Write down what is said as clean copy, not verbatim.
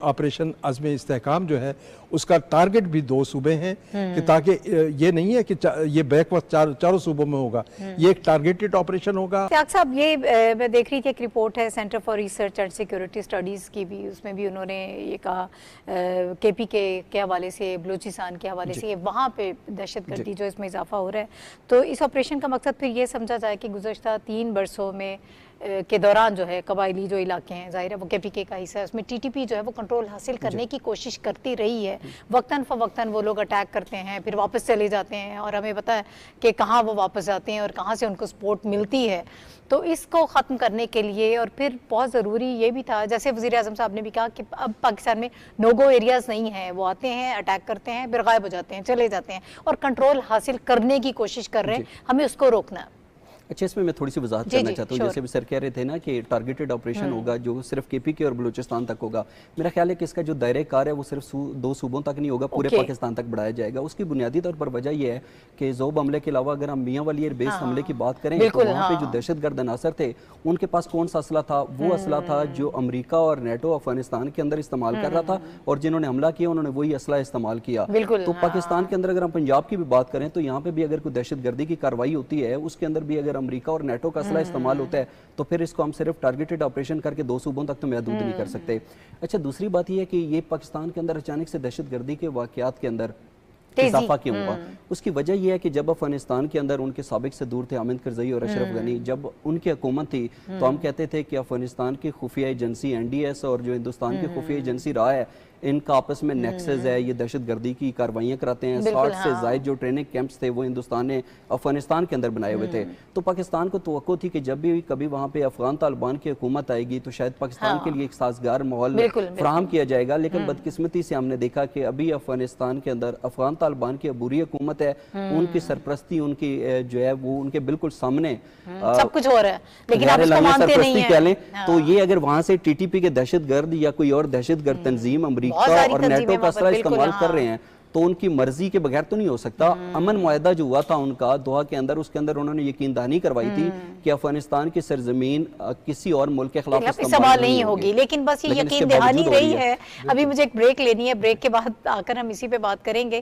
Operation अज़्म इस्तेहकाम जो है उसका टारगेट भी 2 सूबे हैं कि ताकि ये नहीं है कि ये बैकवर्ड चारों सूबों में होगा, ये एक टारगेटेड ऑपरेशन होगा। त्याग साहब, ये मैं देख रही थी एक रिपोर्ट है centre for research and security studies की भी, उसमें भी उन्होंने ये कहा KPK के हवाले से, बलूचिस्तान के हवाले से वहाँ पे दहशतगर्दी जो इसमें इजाफा हो रहा है। तो इस ऑपरेशन का मकसद फिर ये समझा जाए कि गुज़श्ता 3 बरसों में के दौरान जो है कबायली जो इलाके हैं, ज़ाहिर है वो KPK का हिस्सा है, उसमें TTP जो है वो कंट्रोल हासिल करने की कोशिश करती रही है। वक्तन फ़वक्तन वो लोग अटैक करते हैं, फिर वापस चले जाते हैं और हमें पता है कि कहाँ वो वापस जाते हैं और कहाँ से उनको सपोर्ट मिलती है। तो इसको ख़त्म करने के लिए और फिर बहुत ज़रूरी ये भी था, जैसे वज़ीर आज़म साहब ने भी कहा कि अब पाकिस्तान में नो गो एरियाज़ नहीं हैं, वो आते हैं, अटैक करते हैं, फिर गायब हो जाते हैं, चले जाते हैं और कंट्रोल हासिल करने की कोशिश कर रहे हैं, हमें उसको रोकना है। अच्छा, इसमें मैं थोड़ी सी वजाहत करना चाहता हूँ। जैसे भी सर कह रहे थे ना कि टारगेटेड ऑपरेशन होगा जो सिर्फ KPK और बलूचिस्तान तक होगा। मेरा ख्याल है कि इसका जो दायरे कार है वो सिर्फ 2 सूबों तक नहीं होगा, पूरे पाकिस्तान तक बढ़ाया जाएगा। उसकी बुनियादी तौर पर वजह यह है कि ज़ोब हमले के अलावा अगर हम मियां वाली एयर बेस हमले की बात करें तो वहाँ पे जो दहशतगर्द अनासर थे उनके पास कौन सा असला था? वो असला था जो अमरीका और नेटो अफगानिस्तान के अंदर इस्तेमाल कर रहा था और जिन्होंने हमला किया उन्होंने वही असला इस्तेमाल किया। तो पाकिस्तान के अंदर अगर हम पंजाब की भी बात करें तो यहाँ पे भी अगर कोई दहशतगर्दी की कार्रवाई होती है उसके अंदर भी अगर अमरीका और नेटो असला इस्तेमाल होता है तो फिर इसको हम सिर्फ टारगेटेड ऑपरेशन करके 2 सूबों तक तो महदूद नहीं कर सकते। अच्छा, दूसरी बात यह है कि ये पाकिस्तान के अंदर अचानक से दहशतगर्दी के वाकयात के अंदर इजाफा क्यों हुआ? उसकी वजह यह है कि जब अफगानिस्तान के अंदर उनके साबिक सदूर थे हामिद करजई और अशरफ गनी, जब उनकी हुकूमत थी तो हम कहते थे कि अफगानिस्तान की खुफिया एजेंसी NDS और जो हिंदुस्तान की खुफिया एजेंसी रहा है इनका आपस में नेक्सस है, ये दहशतगर्दी की कार्रवाइयां कराते हैं। 60 से ज़ायद जो ट्रेनिंग कैंप्स थे वो हिंदुस्तान ने अफगानिस्तान के अंदर बनाए हुए थे। तो पाकिस्तान को तवक्को थी कि जब भी कभी वहाँ पे अफगान तालिबान की हुकूमत आएगी तो शायद पाकिस्तान के लिए एक साजगार माहौल फराहम किया जाएगा। लेकिन बदकिस्मती से हमने देखा कि अभी अफगानिस्तान के अंदर अफगान तालिबान की अबूरी हुकूमत है, उनकी सरपरस्ती उनकी जो है वो उनके बिल्कुल सामने सब कुछ हो रहा है, लेकिन आप इसको मानते नहीं हैं। कह लें तो ये अगर वहाँ से TTP के दहशतगर्द या कोई और दहशतगर्द तंजीम अमरीका और नेटो का असला इस्तेमाल कर रहे हैं तो उनकी मर्जी के बगैर तो नहीं हो सकता। अमन मुआहदा जो हुआ था उनका दोहा के अंदर, उसके अंदर उन्होंने यकीन दहानी करवाई थी कि अफगानिस्तान की सरजमीन किसी और मुल्क के खिलाफ इस्तेमाल नहीं होगी, लेकिन बस ये यकीन दहानी रही है। अभी मुझे एक ब्रेक लेनी है, ब्रेक के बाद आकर हम इसी पे बात करेंगे।